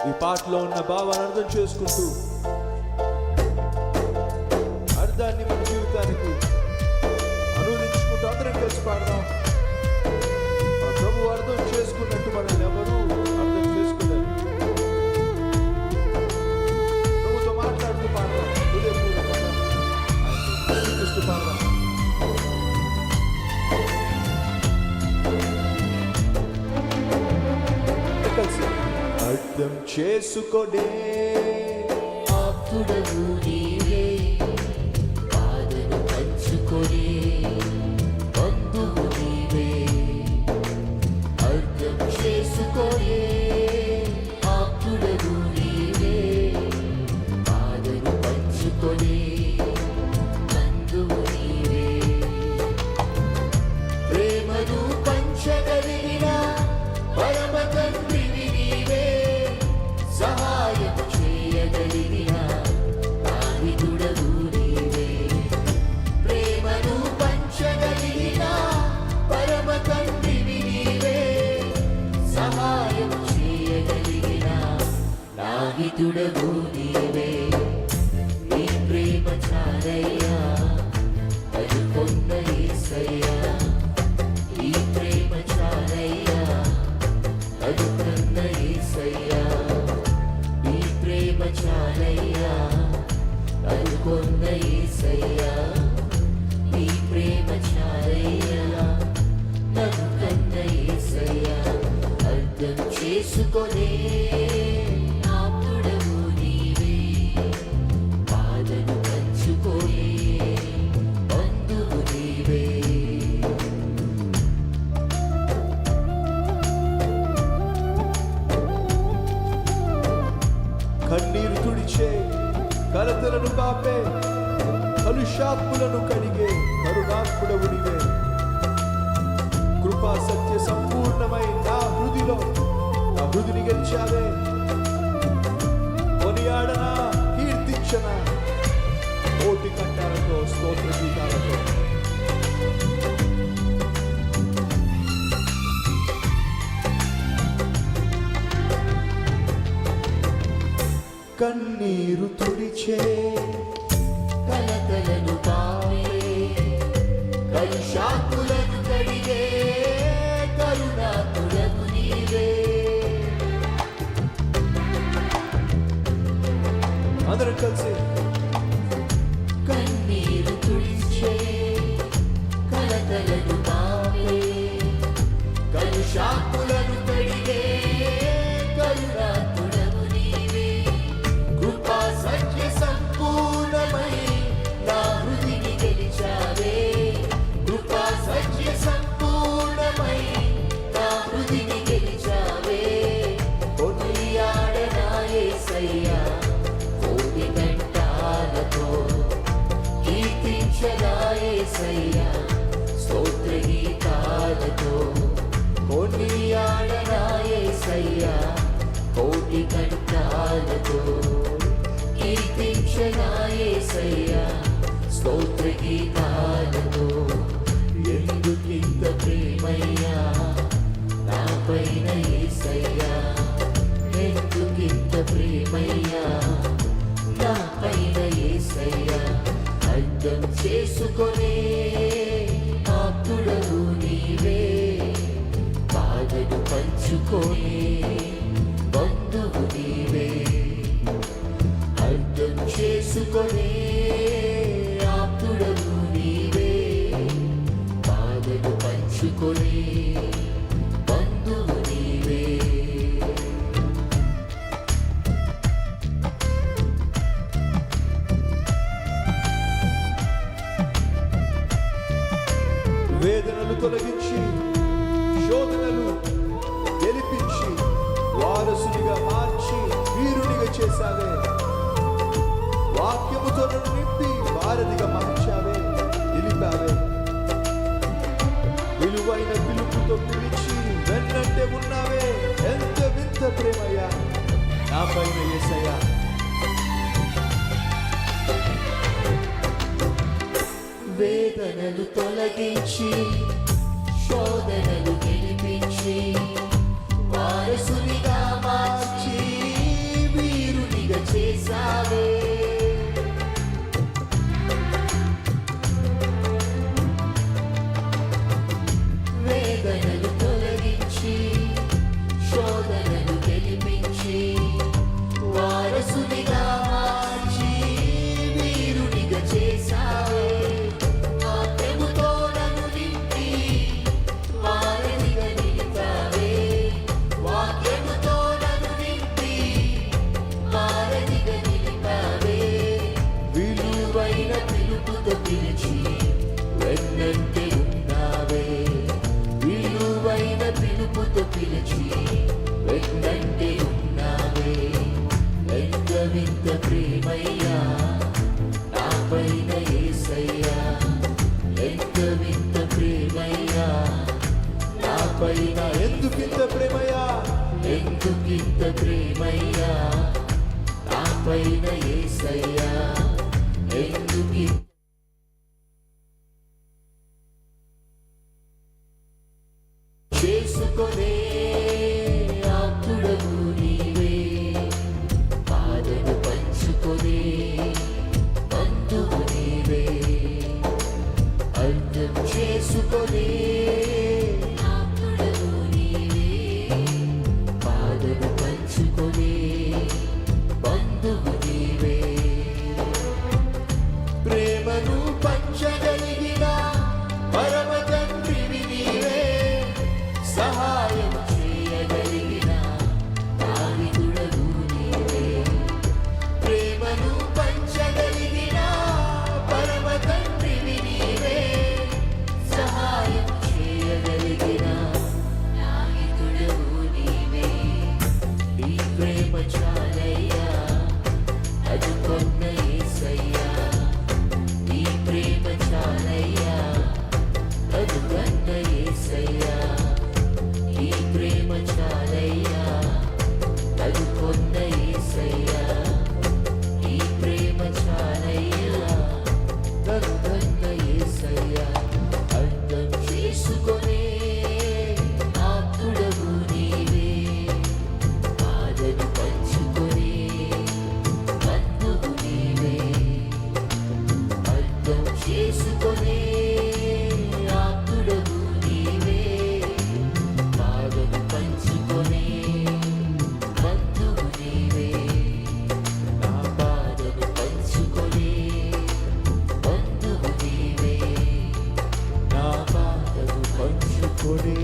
ఈ పాటలో ఉన్న భావాన్ని అర్థం చేసుకుంటూ అర్థాన్ని మన జీవితానికి అనువదించుకుంటూ అందరం కలిసి పాడదాం. మన ప్రభు అర్థం చేసుకున్నట్టు మనల్ని ఎవరు అర్థం చేసుకోలేరు. ప్రభుతో మాట్లాడుతూ పాడదాం, హృదయపూర్వకంగా ఆయన పాడదాం. కలిసి అర్థం చేసుకొనే ఆప్తుడవు నీవే, బాధను పంచుకొనే బంధువు నీవే. అర్థం చేసుకొనే ఆప్తుడవు నీవే, బాధను పంచుకొనే బంధువు నీవే. ప్రేమను పంచగలిగిన పరమ తండ్రివి నీవే, సహాయం చేయగలిగిన నావికుడవు నీవే. ప్రేమను పంచగలిగిన పరమ తండ్రివి నీవే, సహాయం చేయగలిగిన నావికుడవు నీవే. నీ ప్రేమ చాలయ్యా, అనుకున్న యేసయ్యా. నీ ప్రేమ చాలయ్యా, అనుకున్న యేసయ్యా. నీ ప్రేమ చాలయ్యా, అనుకున్న యేసయ్యా. నీ ప్రేమ చాలయ్యా, అనుకున్న యేసయ్యా. అర్థం చేసుకొనే ఆప్తుడవు నీవే, బాధను పంచుకొనే బంధువు నీవే. కన్నీరు తుడిచే, కలతలను పాపే, కలుషాత్ములను కడిగే కరుణాత్ముడవు నీవే. కృపా సత్య సంపూర్ణమై నా హృదిని గెలిచావే. కొనియాడనా, కీర్తించనా, కోటి కంఠాలతో స్తోత్ర గీతాలతో. కన్నీరు తుడిచే, కలతలను పాపే, కలుషాత్ములను కడిగే కరుణాత్ముడవు నీవే. అందరం కలిసి కన్నీరు తుడిచే, కలతలను పాపే, కలుషాత్ములను కడిగే కరుణాత్ముడవు నీవే. కృపా సత్య సంపూర్ణమై నా హృదిని గెలిచావే. కృపా సత్య సంపూర్ణమై నా హృదిని గెలిచావే. కొనియాడనా యేసయ్యా, కోటి కంఠాలతో కీర్తించనా యేసయ్యా, స్తోత్ర గీతాలతో. కొనియాడనా యేసయ్యా, కోటి కంఠాలతో కీర్తించనా యేసయ్యా, స్తోత్ర గీతాలతో. ఎందుకింత ప్రేమయ్యా నాపైన యేసయ్యా, ఎందుకింత ప్రేమయ్యా నాపైన యేసయ్యా. అర్థం చేసుకొనే ఆప్తుడవు నీవే, బాధను పంచుకొనే బంధువు నీవే. అర్థం చేసుకొనే ఆప్తుడవు నీవే, బాధను పంచుకొనే బంధువు నీవే. వేదనలు తొలగించి, శోధనలు గెలిపించి, వారసునిగా మార్చి వీరునిగా చేశావే. వాక్యముతో నన్ను నింపి వారధిగా మార్చావే, నిలిపావే. విలువైన పిలుపుతో పిలిచి వెన్నంటే ఉన్నావే. ఎంత వింత ప్రేమయ్యా నా పైన యేసయ్యా. వేదనలు తొలగించి, శోధనలు గెలిపించి, వారసునిగా మార్చి పైన ఎందుకింత ప్రేమయ్యా ఎందుకింత ప్రేమయ్యా నా పైన యేసయ్యా ఎందుకింత చేసుకొనే ఆప్తుడవు నీవే బాధను పంచుకొనే బంధువు నీవే అర్థం చేసుకొనే ఆప్తుడవు నీవే బాధను పంచుకొనే బంధువు నీవే ప్రేమను పంచగలిగిన పరమ తండ్రివి నీవే సహాయం చేయగలిగిన నావికుడవు నీవే ప్రేమను పంచగలిగిన పరమ తండ్రివి నీవే సహాయం చేయగలిగిన నావికుడవు నీవే నీ ప్రేమ చాలయ్యా అదుకొన్న యేసయ్యా నీ ప్రేమ చాలయ్యా అదుకొన్న యేసయ్యా నీ ప్రేమ చాలయ్యా అదుకొన్న యేసయ్యా నీ ప్రేమ చాలయ్యా అదుకొన్న యేసయ్యా అర్థం చేసుకొనే ఆప్తుడవు నీవే బాధను పంచుకొనే బంధువు నీవే అర్థం చేసుకొనే ఆప్తుడవు నీవే బాధను పంచుకొనే బంధువు నీవే నా బాధను పంచుకొనే బంధువు నీవే నా బాధను పంచుకొనే